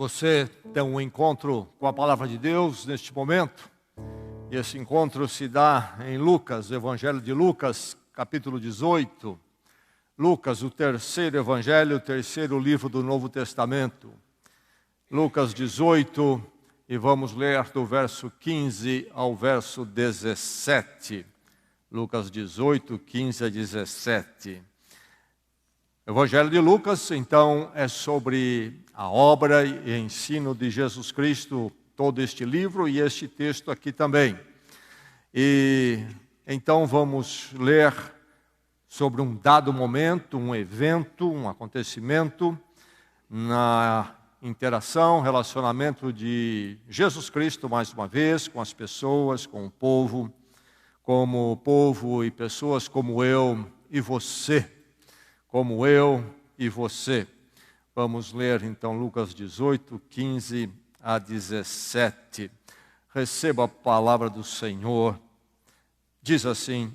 Você tem um encontro com a palavra de Deus neste momento. E esse encontro se dá em Lucas, Evangelho de Lucas, capítulo 18. Lucas, o terceiro evangelho, o terceiro livro do Novo Testamento. Lucas 18, e vamos ler do verso 15 ao verso 17. Lucas 18, 15 a 17. O Evangelho de Lucas, então, é sobre a obra e ensino de Jesus Cristo, todo este livro e este texto aqui também. E então vamos ler sobre um dado momento, um evento, um acontecimento na interação, relacionamento de Jesus Cristo, mais uma vez, com as pessoas, com o povo, como povo e pessoas como eu e você. Como eu e você. Vamos ler então Lucas 18, 15 a 17. Receba a palavra do Senhor. Diz assim: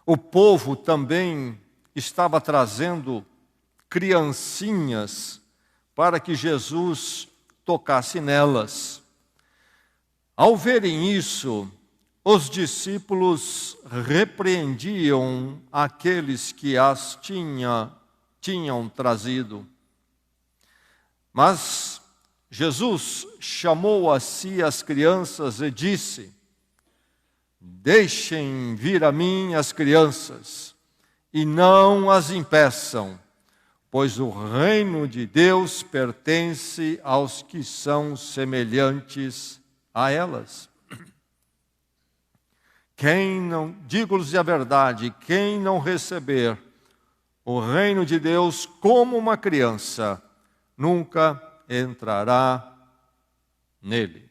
o povo também estava trazendo criancinhas para que Jesus tocasse nelas. Ao verem isso, os discípulos repreendiam aqueles que as tinham trazido. Mas Jesus chamou a si as crianças e disse: deixem vir a mim as crianças, e não as impeçam, pois o reino de Deus pertence aos que são semelhantes a elas. Digo-lhes a verdade, quem não receber o reino de Deus como uma criança, nunca entrará nele.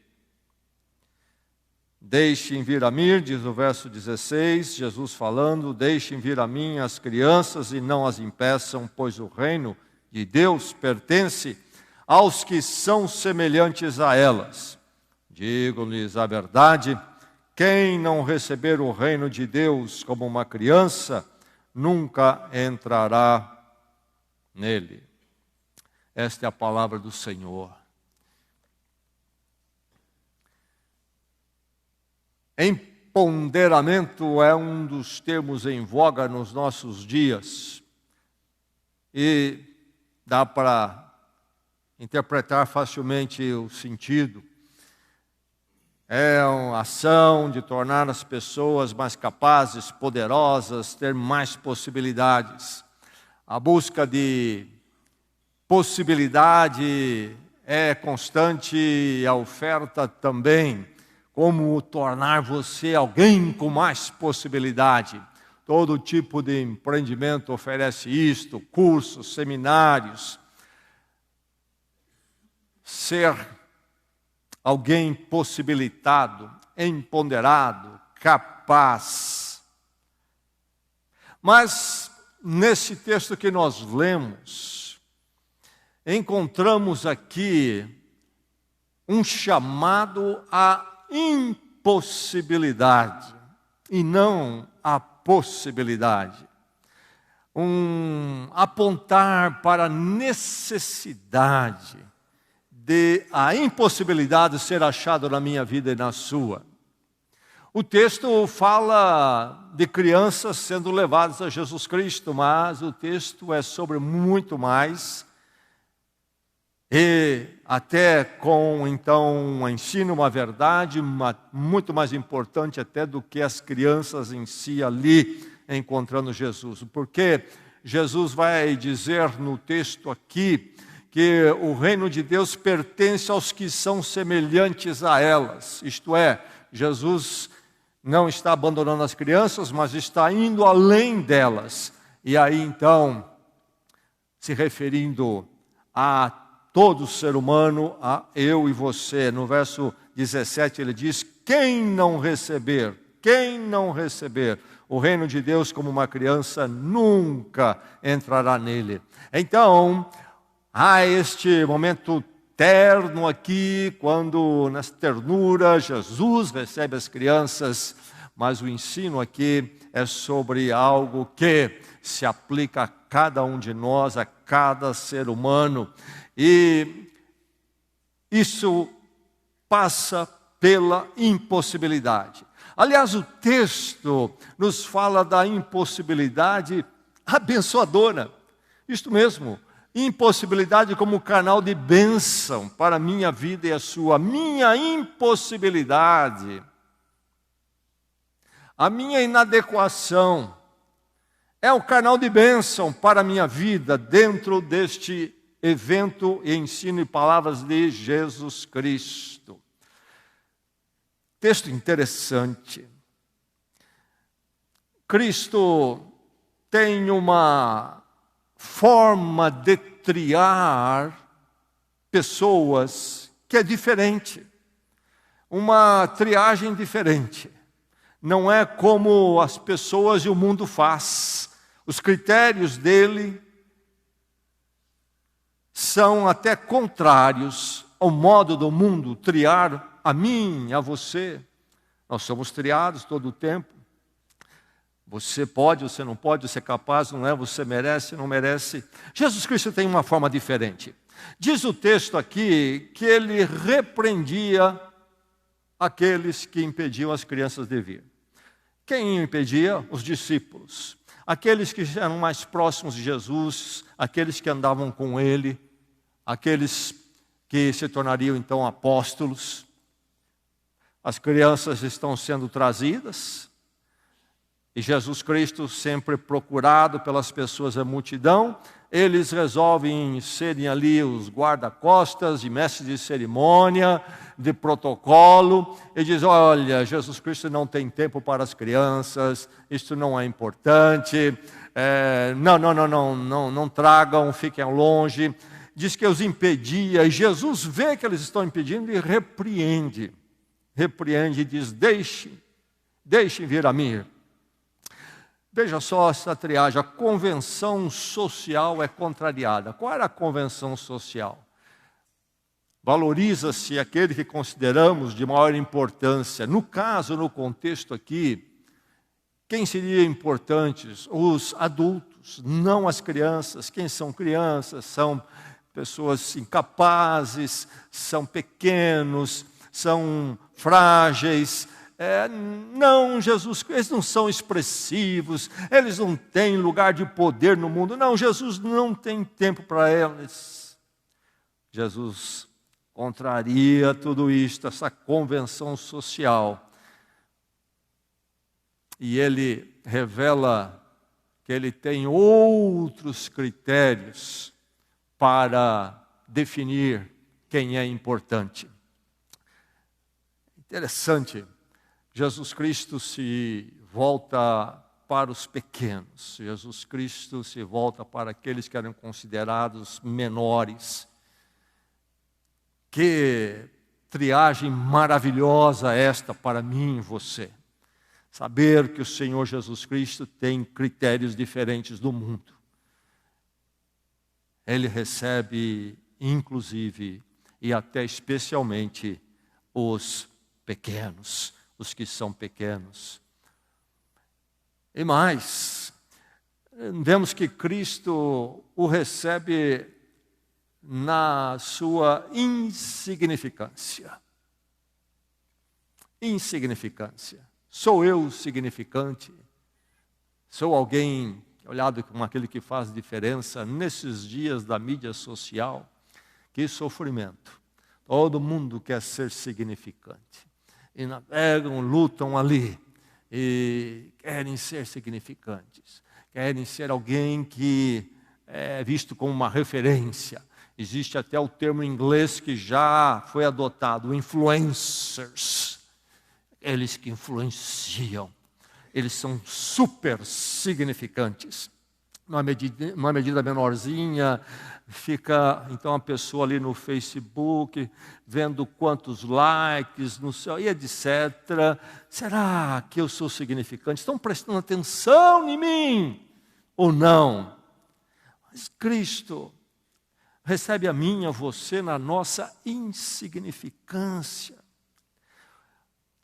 Deixem vir a mim, diz o verso 16, Jesus falando, deixem vir a mim as crianças e não as impeçam, pois o reino de Deus pertence aos que são semelhantes a elas. Digo-lhes a verdade, quem não receber o reino de Deus como uma criança, nunca entrará nele. Esta é a palavra do Senhor. Empoderamento é um dos termos em voga nos nossos dias. E dá para interpretar facilmente o sentido. É uma ação de tornar as pessoas mais capazes, poderosas, ter mais possibilidades. A busca de possibilidade é constante e a oferta também. Como tornar você alguém com mais possibilidade. Todo tipo de empreendimento oferece isto, cursos, seminários. Ser alguém possibilitado, empoderado, capaz. Mas, nesse texto que nós lemos, encontramos aqui um chamado à impossibilidade, e não à possibilidade. Apontar para a necessidade de a impossibilidade ser achada na minha vida e na sua. O texto fala de crianças sendo levadas a Jesus Cristo, mas o texto é sobre muito mais. E até com, então, um ensino, uma verdade, muito mais importante até do que as crianças em si ali encontrando Jesus. Porque Jesus vai dizer no texto aqui que o reino de Deus pertence aos que são semelhantes a elas. Isto é, Jesus não está abandonando as crianças, mas está indo além delas. E aí então, se referindo a todo ser humano, a eu e você. No verso 17 ele diz, quem não receber o reino de Deus como uma criança, nunca entrará nele. Então, há este momento terno aqui, quando nessa ternura Jesus recebe as crianças, mas o ensino aqui é sobre algo que se aplica a cada um de nós, a cada ser humano, e isso passa pela impossibilidade. Aliás, o texto nos fala da impossibilidade abençoadora. Isto mesmo, impossibilidade como canal de bênção para a minha vida e a sua. Minha impossibilidade, a minha inadequação, é um canal de bênção para a minha vida dentro deste evento e ensino e palavras de Jesus Cristo. Texto interessante. Cristo tem uma forma de triar pessoas que é diferente. Uma triagem diferente. Não é como as pessoas e o mundo faz. Os critérios dele são até contrários ao modo do mundo triar a mim, a você. Nós somos triados todo o tempo. Você pode, você não pode, você é capaz, não é, você merece, não merece. Jesus Cristo tem uma forma diferente. Diz o texto aqui que ele repreendia aqueles que impediam as crianças de vir. Quem impedia? Os discípulos. Aqueles que eram mais próximos de Jesus, aqueles que andavam com ele, aqueles que se tornariam então apóstolos. As crianças estão sendo trazidas, e Jesus Cristo, sempre procurado pelas pessoas da multidão, eles resolvem serem ali os guarda-costas e mestres de cerimônia, de protocolo, e diz: olha, Jesus Cristo não tem tempo para as crianças, isso não é importante, não tragam, fiquem longe. Diz que os impedia, e Jesus vê que eles estão impedindo e repreende e diz: deixem vir a mim. Veja só essa triagem, a convenção social é contrariada. Qual era a convenção social? Valoriza-se aquele que consideramos de maior importância. No caso, no contexto aqui, quem seria importantes? Os adultos, não as crianças. Quem são crianças? São pessoas incapazes, são pequenos, são frágeis. Eles não são expressivos, eles não têm lugar de poder no mundo. Não, Jesus não tem tempo para eles. Jesus contraria tudo isto, essa convenção social. E ele revela que ele tem outros critérios para definir quem é importante. Interessante. Jesus Cristo se volta para os pequenos. Jesus Cristo se volta para aqueles que eram considerados menores. Que triagem maravilhosa esta para mim e você. Saber que o Senhor Jesus Cristo tem critérios diferentes do mundo. Ele recebe, inclusive, e até especialmente, os pequenos. Os que são pequenos. E mais, vemos que Cristo o recebe na sua insignificância. Insignificância. Sou eu significante? Sou alguém olhado como aquele que faz diferença nesses dias da mídia social? Que sofrimento. Todo mundo quer ser significante. E navegam, lutam ali, e querem ser significantes, querem ser alguém que é visto como uma referência. Existe até o termo em inglês que já foi adotado, influencers, eles que influenciam, eles são super significantes. Numa medida menorzinha, fica então a pessoa ali no Facebook, vendo quantos likes, no céu, e etc. Será que eu sou significante? Estão prestando atenção em mim ou não? Mas Cristo recebe a mim e a você na nossa insignificância.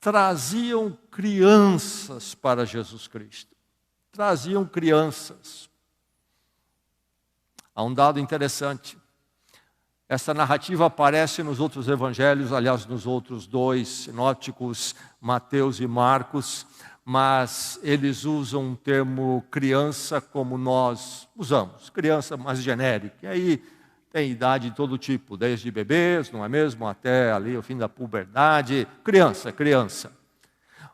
traziam crianças para Jesus Cristo. Traziam crianças. Há um dado interessante. Essa narrativa aparece nos outros evangelhos, aliás, nos outros dois sinópticos, Mateus e Marcos, mas eles usam um termo criança como nós usamos, criança mais genérica. E aí tem idade de todo tipo, desde bebês, não é mesmo, até ali o fim da puberdade, criança.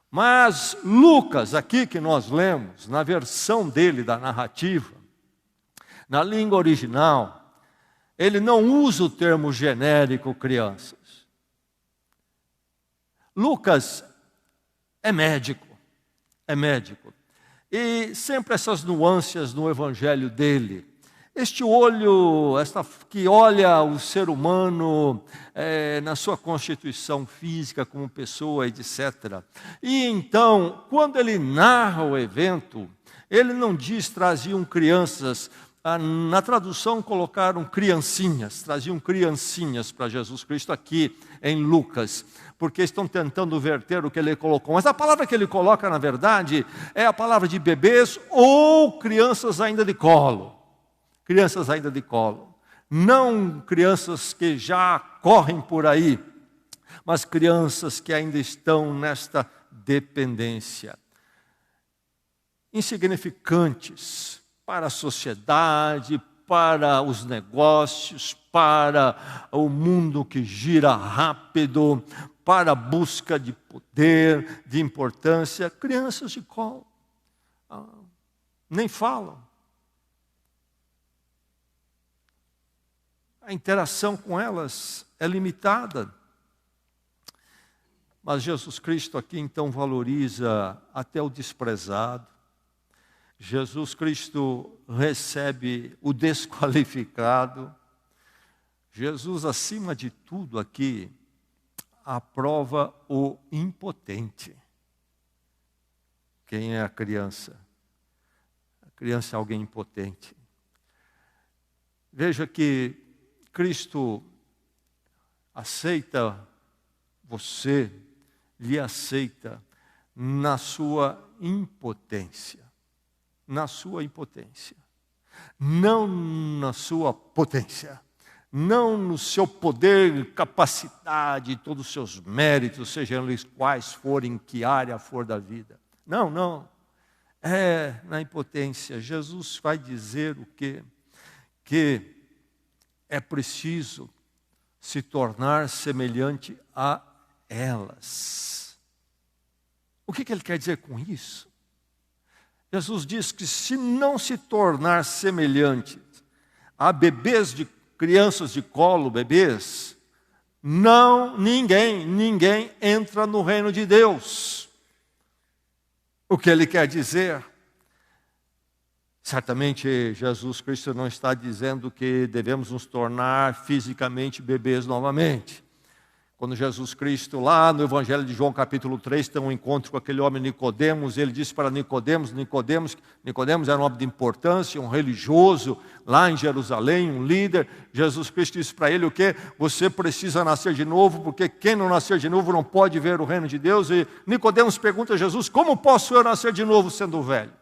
Mas Lucas, aqui que nós lemos, na versão dele da narrativa, na língua original, ele não usa o termo genérico crianças. Lucas é médico. E sempre essas nuances no evangelho dele. Este olho, que olha o ser humano na sua constituição física como pessoa, etc. E então, quando ele narra o evento, ele não diz traziam crianças. Na tradução colocaram criancinhas, traziam criancinhas para Jesus Cristo aqui em Lucas, porque estão tentando verter o que ele colocou. Mas a palavra que ele coloca, na verdade, é a palavra de bebês ou crianças ainda de colo. Crianças ainda de colo. Não crianças que já correm por aí, mas crianças que ainda estão nesta dependência. Insignificantes para a sociedade, para os negócios, para o mundo que gira rápido, para a busca de poder, de importância. Crianças de colo, nem falam. A interação com elas é limitada. Mas Jesus Cristo aqui então valoriza até o desprezado. Jesus Cristo recebe o desqualificado. Jesus, acima de tudo aqui, aprova o impotente. Quem é a criança? A criança é alguém impotente. Veja que Cristo aceita você, lhe aceita na sua impotência. Na sua impotência, não na sua potência, não no seu poder, capacidade, todos os seus méritos, sejam eles quais forem, em que área for da vida. Não. É na impotência. Jesus vai dizer o quê? Que é preciso se tornar semelhante a elas. O que ele quer dizer com isso? Jesus diz que se não se tornar semelhante a bebês de crianças de colo, bebês, ninguém entra no reino de Deus. O que ele quer dizer? Certamente Jesus Cristo não está dizendo que devemos nos tornar fisicamente bebês novamente. Quando Jesus Cristo, lá no Evangelho de João, capítulo 3, tem um encontro com aquele homem Nicodemos, ele disse para Nicodemos era um homem de importância, um religioso, lá em Jerusalém, um líder. Jesus Cristo disse para ele o quê? Você precisa nascer de novo, porque quem não nascer de novo não pode ver o reino de Deus. E Nicodemos pergunta a Jesus, como posso eu nascer de novo sendo velho?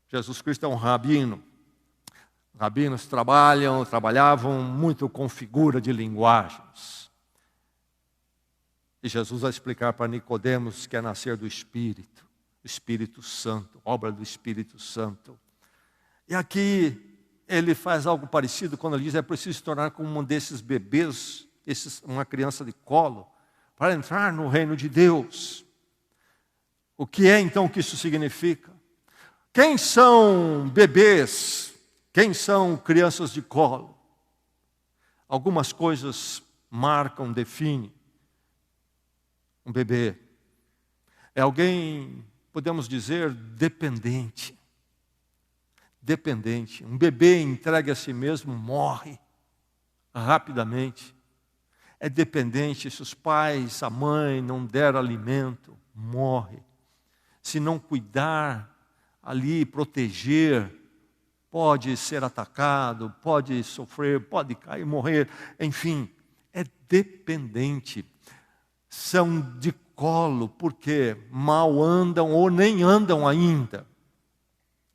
Jesus Cristo é um rabino. Rabinos trabalhavam muito com figura de linguagens. E Jesus vai explicar para Nicodemos que é nascer do Espírito Santo, obra do Espírito Santo. E aqui ele faz algo parecido quando ele diz é preciso se tornar como um desses bebês, uma criança de colo, para entrar no reino de Deus. O que é então que isso significa? Quem são bebês? Quem são crianças de colo? Algumas coisas marcam, definem. Um bebê é alguém, podemos dizer, dependente. Um bebê entregue a si mesmo morre rapidamente. É dependente, se os pais, a mãe não der alimento, morre. Se não cuidar ali, proteger, pode ser atacado, pode sofrer, pode cair, morrer, enfim, é dependente. São de colo, porque mal andam ou nem andam ainda.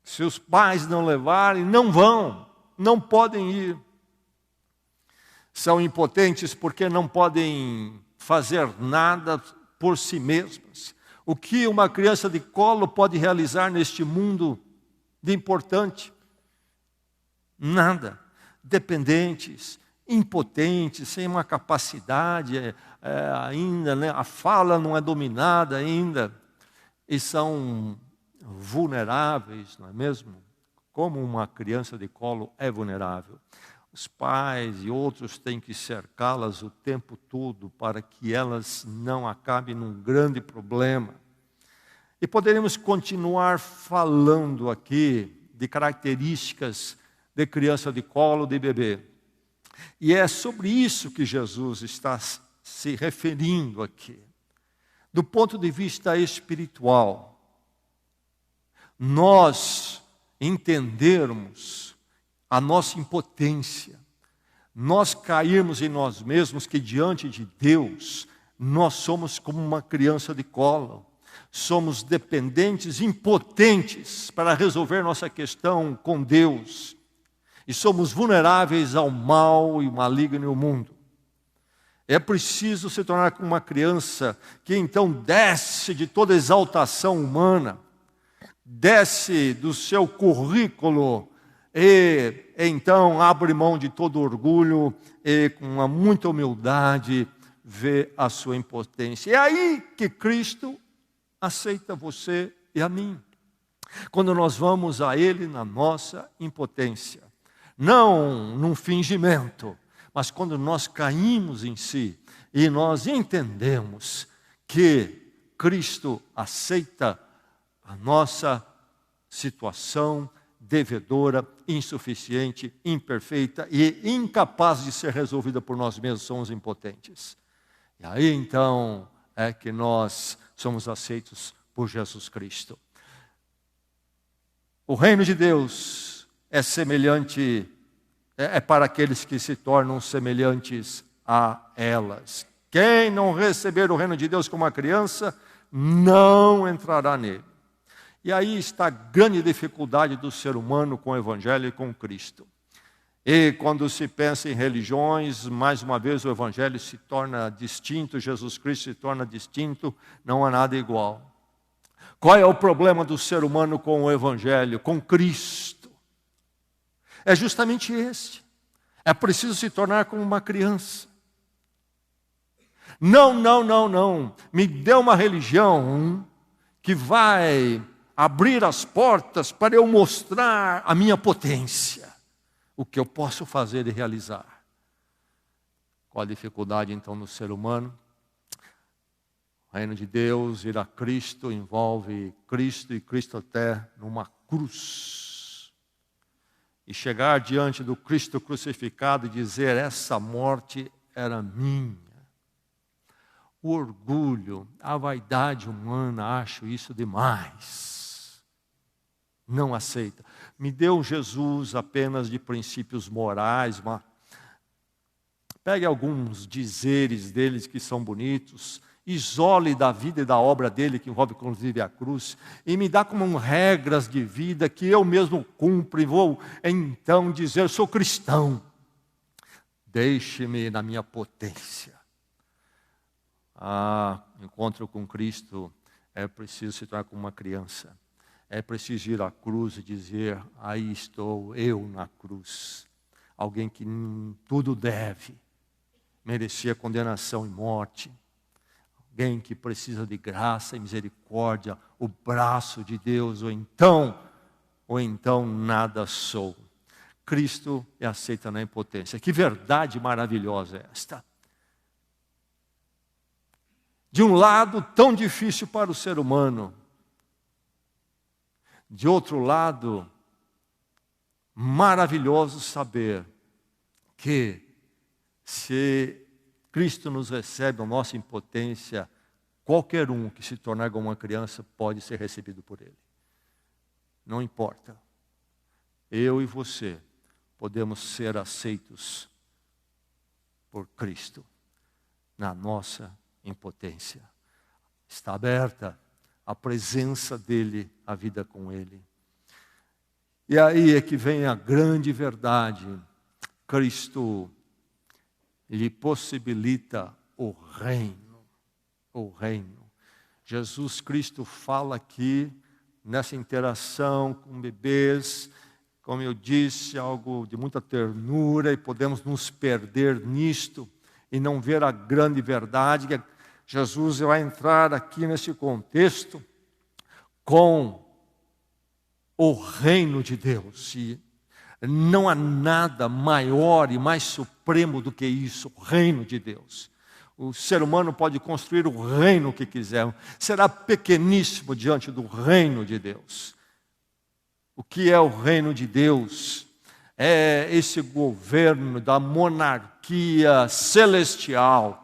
Se os pais não levarem, não vão, não podem ir. São impotentes porque não podem fazer nada por si mesmas. O que uma criança de colo pode realizar neste mundo de importante? Nada. Dependentes, impotentes, sem uma capacidade ainda, né? A fala não é dominada ainda, e são vulneráveis, não é mesmo? Como uma criança de colo é vulnerável. Os pais e outros têm que cercá-las o tempo todo para que elas não acabem num grande problema. E poderíamos continuar falando aqui de características de criança de colo, de bebê. E é sobre isso que Jesus está se referindo aqui. Do ponto de vista espiritual, nós entendermos a nossa impotência, nós cairmos em nós mesmos, que diante de Deus, nós somos como uma criança de colo. Somos dependentes, impotentes para resolver nossa questão com Deus. E somos vulneráveis ao mal e maligno no mundo. É preciso se tornar como uma criança que então desce de toda exaltação humana, desce do seu currículo e então abre mão de todo orgulho e com muita humildade vê a sua impotência. É aí que Cristo aceita você e a mim. Quando nós vamos a Ele na nossa impotência. Não num fingimento, mas quando nós caímos em si e nós entendemos que Cristo aceita a nossa situação devedora, insuficiente, imperfeita e incapaz de ser resolvida por nós mesmos, somos impotentes. E aí então é que nós somos aceitos por Jesus Cristo. O reino de Deus é semelhante, é para aqueles que se tornam semelhantes a elas. Quem não receber o reino de Deus como uma criança, não entrará nele. E aí está a grande dificuldade do ser humano com o Evangelho e com Cristo. E quando se pensa em religiões, mais uma vez o Evangelho se torna distinto, Jesus Cristo se torna distinto, não há nada igual. Qual é o problema do ser humano com o Evangelho, com Cristo? É justamente esse. É preciso se tornar como uma criança. Não. Me dê uma religião que vai abrir as portas para eu mostrar a minha potência. O que eu posso fazer e realizar. Qual a dificuldade então no ser humano? O reino de Deus, ir a Cristo, envolve Cristo e Cristo até numa cruz. E chegar diante do Cristo crucificado e dizer, essa morte era minha. O orgulho, a vaidade humana, acho isso demais. Não aceita. Me deu Jesus apenas de princípios morais. Pegue alguns dizeres deles que são bonitos, isole da vida e da obra dele, que envolve inclusive a cruz, e me dá como regras de vida que eu mesmo cumpro e vou então dizer, eu sou cristão. Deixe-me na minha potência. Encontro com Cristo é preciso se tornar como uma criança. É preciso ir à cruz e dizer, aí estou eu na cruz. Alguém que tudo deve, merecia condenação e morte. Alguém que precisa de graça e misericórdia, o braço de Deus, ou então nada sou. Cristo é aceita na impotência. Que verdade maravilhosa é esta. De um lado, tão difícil para o ser humano. De outro lado, maravilhoso saber que se Cristo nos recebe a nossa impotência, qualquer um que se tornar como uma criança pode ser recebido por Ele. Não importa. Eu e você podemos ser aceitos por Cristo na nossa impotência. Está aberta a presença dele, a vida com ele. E aí é que vem a grande verdade. Cristo lhe possibilita o reino. O reino. Jesus Cristo fala aqui, nessa interação com bebês, como eu disse, algo de muita ternura, e podemos nos perder nisto e não ver a grande verdade, que Jesus vai entrar aqui nesse contexto com o reino de Deus. E não há nada maior e mais supremo do que isso, o reino de Deus. O ser humano pode construir o reino que quiser, será pequeníssimo diante do reino de Deus. O que é o reino de Deus? É esse governo da monarquia celestial.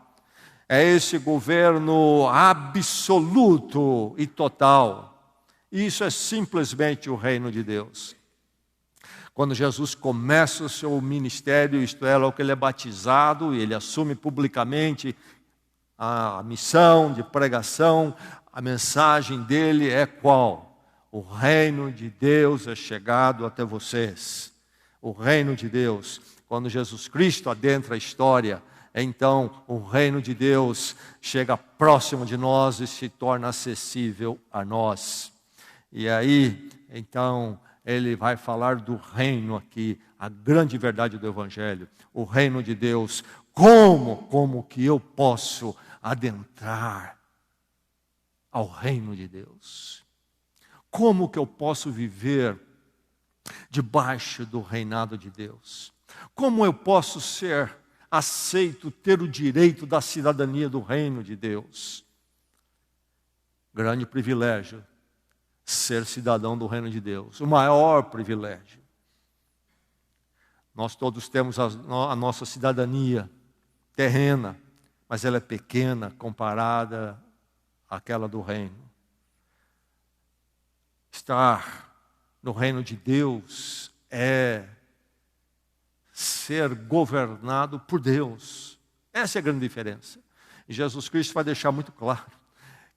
É esse governo absoluto e total. Isso é simplesmente o reino de Deus. Quando Jesus começa o seu ministério, isto é, logo que ele é batizado, e ele assume publicamente a missão de pregação, a mensagem dele é qual? O reino de Deus é chegado até vocês. O reino de Deus. Quando Jesus Cristo adentra a história, então o reino de Deus chega próximo de nós e se torna acessível a nós. E aí, então, ele vai falar do reino aqui, a grande verdade do Evangelho. O reino de Deus. Como que eu posso adentrar ao reino de Deus? Como que eu posso viver debaixo do reinado de Deus? Como eu posso ser aceito, ter o direito da cidadania do reino de Deus? Grande privilégio, ser cidadão do reino de Deus. O maior privilégio. Nós todos temos a nossa cidadania terrena, mas ela é pequena comparada àquela do reino. Estar no reino de Deus é ser governado por Deus. Essa é a grande diferença. E Jesus Cristo vai deixar muito claro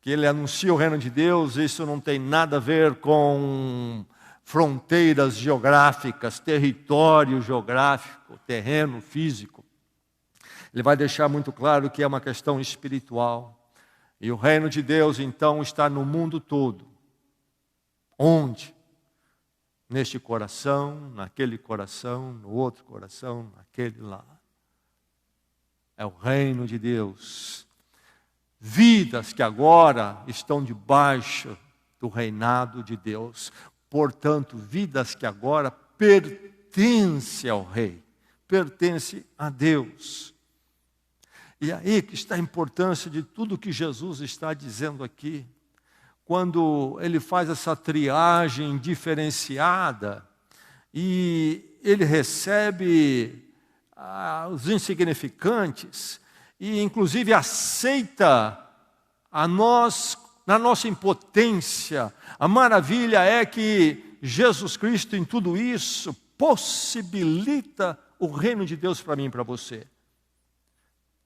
que ele anuncia o reino de Deus. Isso não tem nada a ver com fronteiras geográficas, território geográfico, terreno físico. Ele vai deixar muito claro que é uma questão espiritual. E o reino de Deus, então, está no mundo todo. Onde? Neste coração, naquele coração, no outro coração, naquele lá. É o reino de Deus. Vidas que agora estão debaixo do reinado de Deus. Portanto, vidas que agora pertencem ao Rei, pertencem a Deus. E aí que está a importância de tudo que Jesus está dizendo aqui. Quando ele faz essa triagem diferenciada e ele recebe os insignificantes e inclusive aceita na nossa impotência. A maravilha é que Jesus Cristo em tudo isso possibilita o reino de Deus para mim e para você.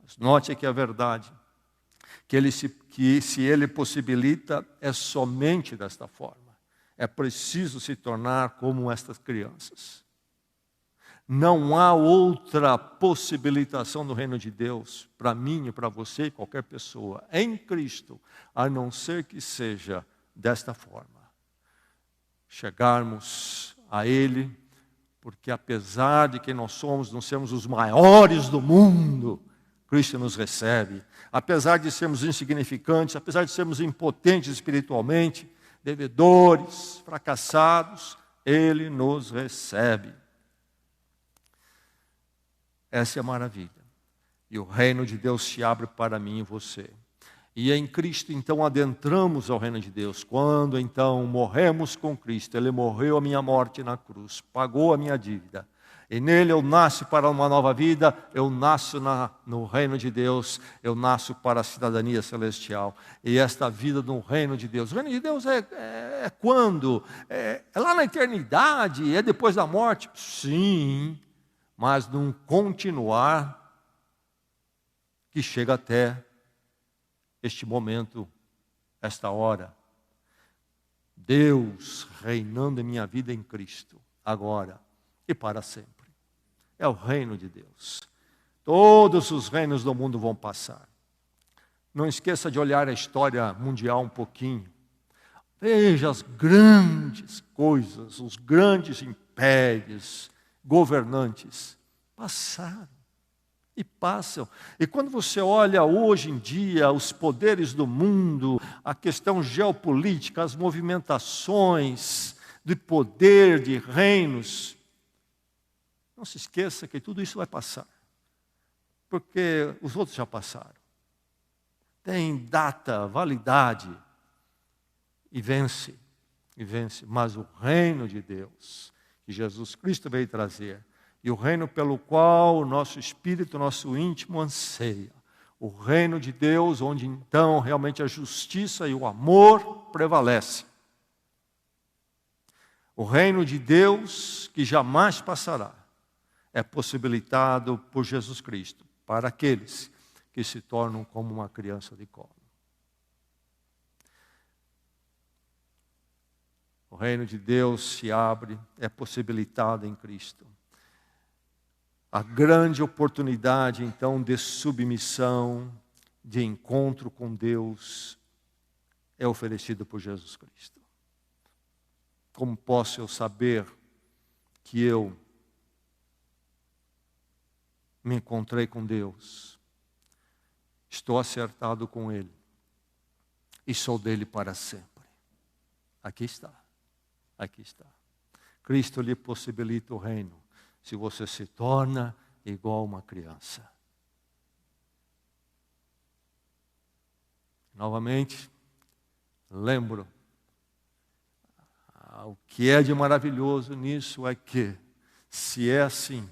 Mas note aqui a verdade. Que se ele possibilita, é somente desta forma. É preciso se tornar como estas crianças. Não há outra possibilitação do reino de Deus, para mim e para você e qualquer pessoa, em Cristo, a não ser que seja desta forma. Chegarmos a Ele, porque apesar de quem nós somos, não sermos os maiores do mundo, Cristo nos recebe. Apesar de sermos insignificantes, apesar de sermos impotentes espiritualmente, devedores, fracassados, Ele nos recebe. Essa é a maravilha. E o reino de Deus se abre para mim e você. E em Cristo, então, adentramos ao reino de Deus. Quando, então, morremos com Cristo, Ele morreu a minha morte na cruz, pagou a minha dívida. E nele eu nasço para uma nova vida, eu nasço no reino de Deus, eu nasço para a cidadania celestial. E esta vida no reino de Deus. O reino de Deus é quando? É lá na eternidade, é depois da morte? Sim, mas num continuar que chega até este momento esta hora. Deus reinando em minha vida em Cristo, agora e para sempre. É o reino de Deus. Todos os reinos do mundo vão passar. Não esqueça de olhar a história mundial um pouquinho. Veja as grandes coisas, os grandes impérios, governantes, passaram e passam. E quando você olha hoje em dia os poderes do mundo, a questão geopolítica, as movimentações de poder, de reinos, não se esqueça que tudo isso vai passar. Porque os outros já passaram. Tem data, validade. E vence. Mas o reino de Deus, que Jesus Cristo veio trazer, e o reino pelo qual o nosso espírito, o nosso íntimo anseia, o reino de Deus, onde então realmente a justiça e o amor prevalecem. O reino de Deus, que jamais passará, é possibilitado por Jesus Cristo, para aqueles que se tornam como uma criança de colo. O reino de Deus se abre, é possibilitado em Cristo. A grande oportunidade, então, de submissão, de encontro com Deus, é oferecido por Jesus Cristo. Como posso eu saber que eu me encontrei com Deus, estou acertado com Ele e sou dele para sempre? Aqui está. Aqui está. Cristo lhe possibilita o reino, se você se torna igual uma criança. Novamente, lembro, o que é de maravilhoso nisso é que, se é assim,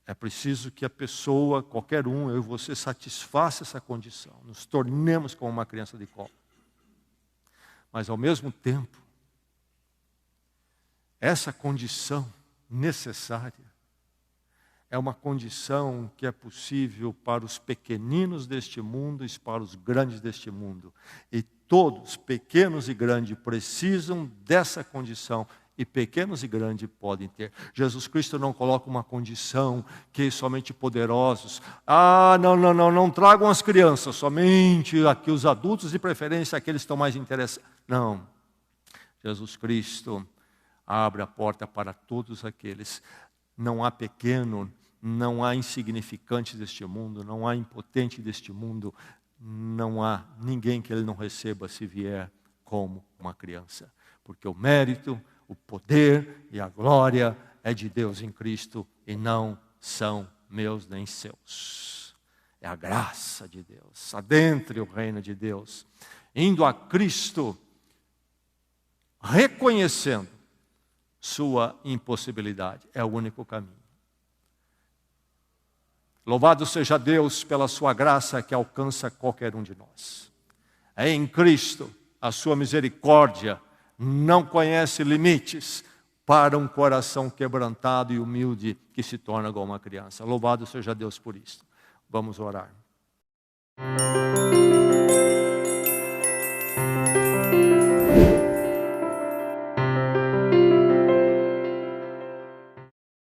é preciso que a pessoa, qualquer um, eu e você, satisfaça essa condição, nos tornemos como uma criança de colo. Mas ao mesmo tempo, essa condição necessária é uma condição que é possível para os pequeninos deste mundo e para os grandes deste mundo. E todos, pequenos e grandes, precisam dessa condição. E pequenos e grandes podem ter. Jesus Cristo não coloca uma condição que somente poderosos. Não tragam as crianças, somente aqui os adultos, de preferência aqueles que estão mais interessados. Não. Jesus Cristo abre a porta para todos aqueles. Não há pequeno, não há insignificante deste mundo, não há impotente deste mundo, não há ninguém que ele não receba se vier como uma criança. Porque o mérito, o poder e a glória é de Deus em Cristo e não são meus nem seus. É a graça de Deus. Adentre o reino de Deus. Indo a Cristo, reconhecendo sua impossibilidade. É o único caminho. Louvado seja Deus pela sua graça que alcança qualquer um de nós. É em Cristo a sua misericórdia não conhece limites para um coração quebrantado e humilde que se torna igual uma criança. Louvado seja Deus por isso. Vamos orar.